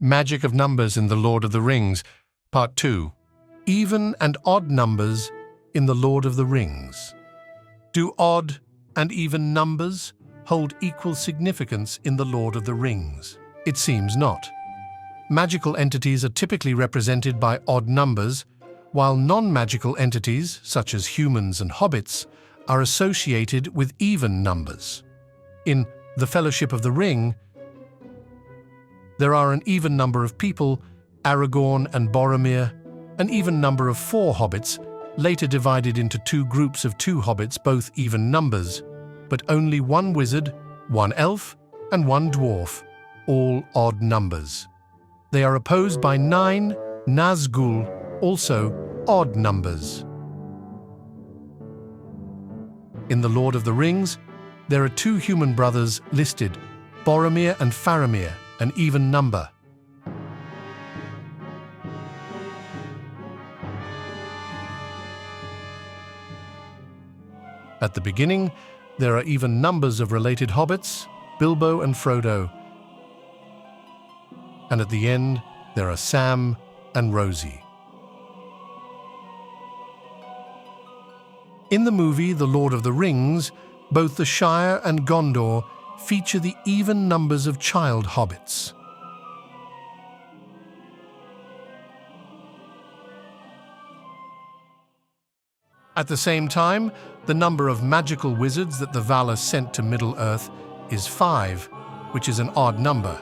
Magic of Numbers in The Lord of the Rings, Part 2. Even and odd numbers in The Lord of the Rings. Do odd and even numbers hold equal significance in The Lord of the Rings? It seems not. Magical entities are typically represented by odd numbers, while non-magical entities, such as humans and hobbits, are associated with even numbers. In The Fellowship of the Ring, there are an even number of people, Aragorn and Boromir, an even number of 4 hobbits, later divided into 2 groups of 2 hobbits, both even numbers, but only 1 wizard, 1 elf, and 1 dwarf, all odd numbers. They are opposed by 9 Nazgul, also odd numbers. In The Lord of the Rings, there are 2 human brothers listed, Boromir and Faramir, an even number. At the beginning, there are even numbers of related hobbits, Bilbo and Frodo. And at the end, there are Sam and Rosie. In the movie The Lord of the Rings, both the Shire and Gondor feature the even numbers of child hobbits. At the same time, the number of magical wizards that the Valar sent to Middle-earth is 5, which is an odd number.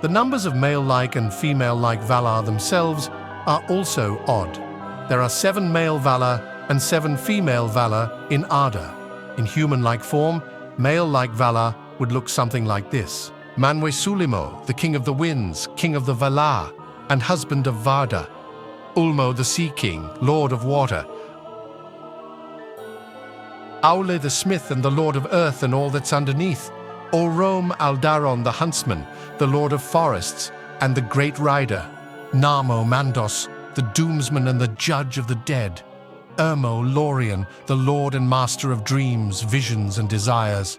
The numbers of male-like and female-like Valar themselves are also odd. There are 7 male Valar and 7 female Valar in Arda. In human-like form, male-like Valar would look something like this. Manwe Sulimo, the King of the Winds, King of the Valar, and husband of Varda. Ulmo the Sea King, Lord of Water. Aule the Smith and the Lord of Earth and all that's underneath. Orome Aldaron the Huntsman, the Lord of Forests, and the Great Rider. Namo Mandos, the Doomsman and the Judge of the Dead. Ermo Lorien, the Lord and Master of Dreams, Visions and Desires.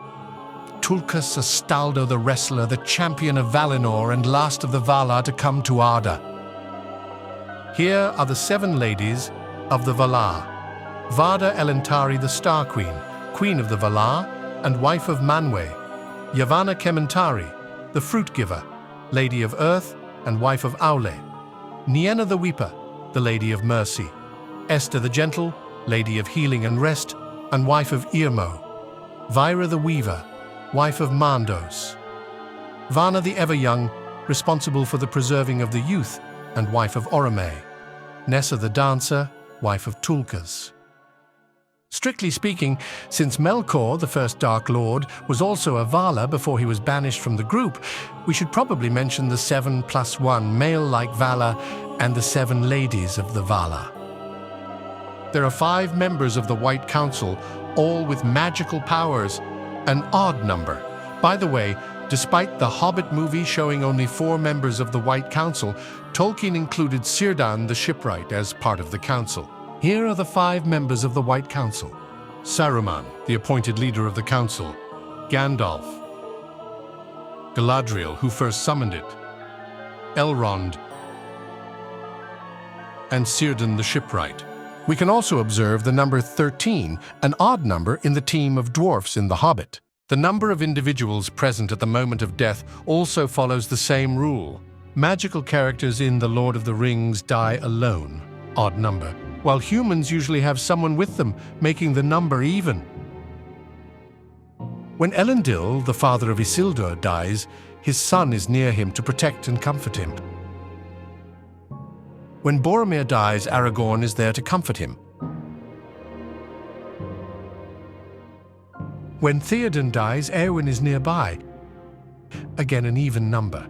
Tulkas Astaldo the Wrestler, the Champion of Valinor and last of the Valar to come to Arda. Here are the 7 ladies of the Valar. Varda Elentari the Star Queen, Queen of the Valar and wife of Manwe. Yavanna Kementari, the Fruit Giver, Lady of Earth and wife of Aule. Nienna the Weeper, the Lady of Mercy. Esther the Gentle, Lady of Healing and Rest, and wife of Irmo. Vaira the Weaver, wife of Mandos. Vana the Ever-Young, responsible for the preserving of the youth, and wife of Orome. Nessa the Dancer, wife of Tulkas. Strictly speaking, since Melkor, the first Dark Lord, was also a Valar before he was banished from the group, we should probably mention the 7+1 male-like Valar and the 7 ladies of the Valar. There are 5 members of the White Council, all with magical powers, an odd number. By the way, despite the Hobbit movie showing only 4 members of the White Council, Tolkien included Círdan the Shipwright as part of the council. Here are the 5 members of the White Council. Saruman, the appointed leader of the council. Gandalf. Galadriel, who first summoned it. Elrond. And Círdan the Shipwright. We can also observe the number 13, an odd number in the team of dwarfs in The Hobbit. The number of individuals present at the moment of death also follows the same rule. Magical characters in The Lord of the Rings die alone, odd number, while humans usually have someone with them, making the number even. When Elendil, the father of Isildur, dies, his son is near him to protect and comfort him. When Boromir dies, Aragorn is there to comfort him. When Theoden dies, Éowyn is nearby. Again, an even number.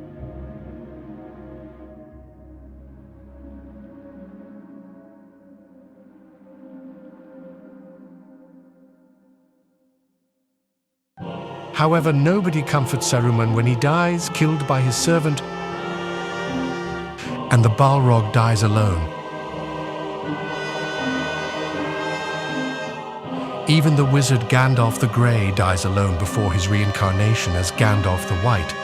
However, nobody comforts Saruman when he dies, killed by his servant, and the Balrog dies alone. Even the wizard Gandalf the Grey dies alone before his reincarnation as Gandalf the White.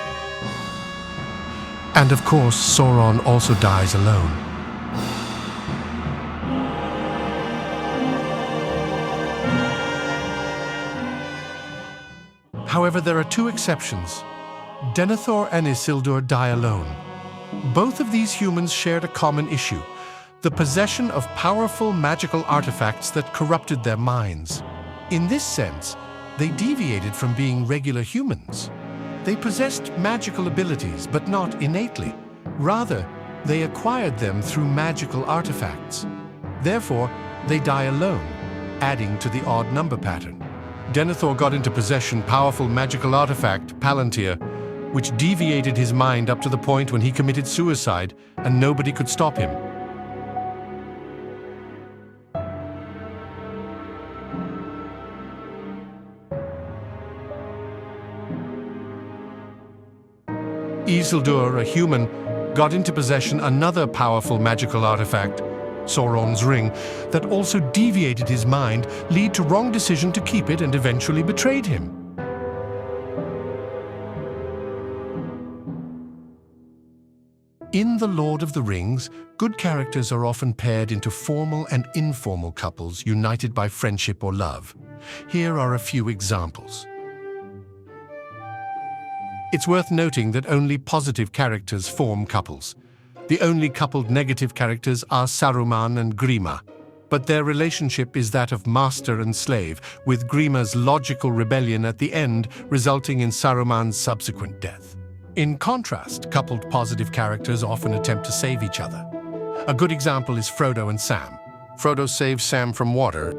And of course, Sauron also dies alone. However, there are two exceptions. Denethor and Isildur die alone. Both of these humans shared a common issue: the possession of powerful magical artifacts that corrupted their minds. In this sense, they deviated from being regular humans. They possessed magical abilities, but not innately. Rather, they acquired them through magical artifacts. Therefore, they die alone, adding to the odd number pattern. Denethor got into possession powerful magical artifact, Palantir, which deviated his mind up to the point when he committed suicide and nobody could stop him. Isildur, a human, got into possession another powerful magical artifact, Sauron's ring, that also deviated his mind, lead to wrong decision to keep it, and eventually betrayed him. In The Lord of the Rings, good characters are often paired into formal and informal couples united by friendship or love. Here are a few examples. It's worth noting that only positive characters form couples. The only coupled negative characters are Saruman and Grima, but their relationship is that of master and slave, with Grima's logical rebellion at the end resulting in Saruman's subsequent death. In contrast, coupled positive characters often attempt to save each other. A good example is Frodo and Sam. Frodo saves Sam from water,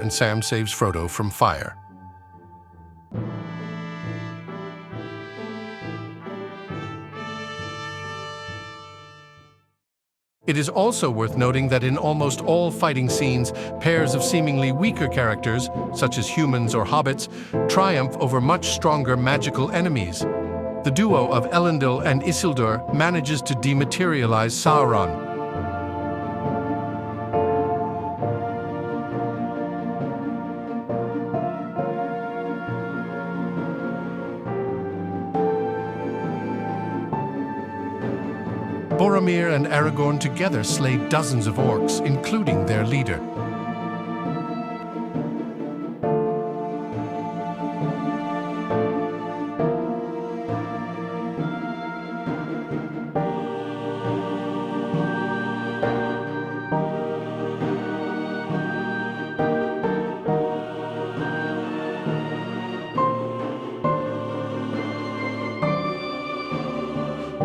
and Sam saves Frodo from fire. It is also worth noting that in almost all fighting scenes, pairs of seemingly weaker characters, such as humans or hobbits, triumph over much stronger magical enemies. The duo of Elendil and Isildur manages to dematerialize Sauron. Boromir and Aragorn together slay dozens of orcs, including their leader.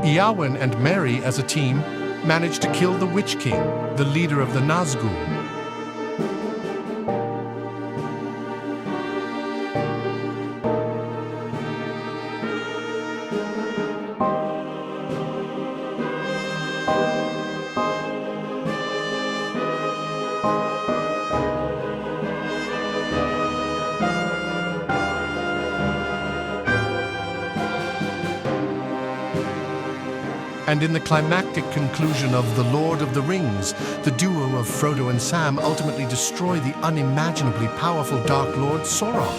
Eowyn and Merry, as a team, managed to kill the Witch King, the leader of the Nazgûl. And in the climactic conclusion of The Lord of the Rings, the duo of Frodo and Sam ultimately destroy the unimaginably powerful Dark Lord Sauron.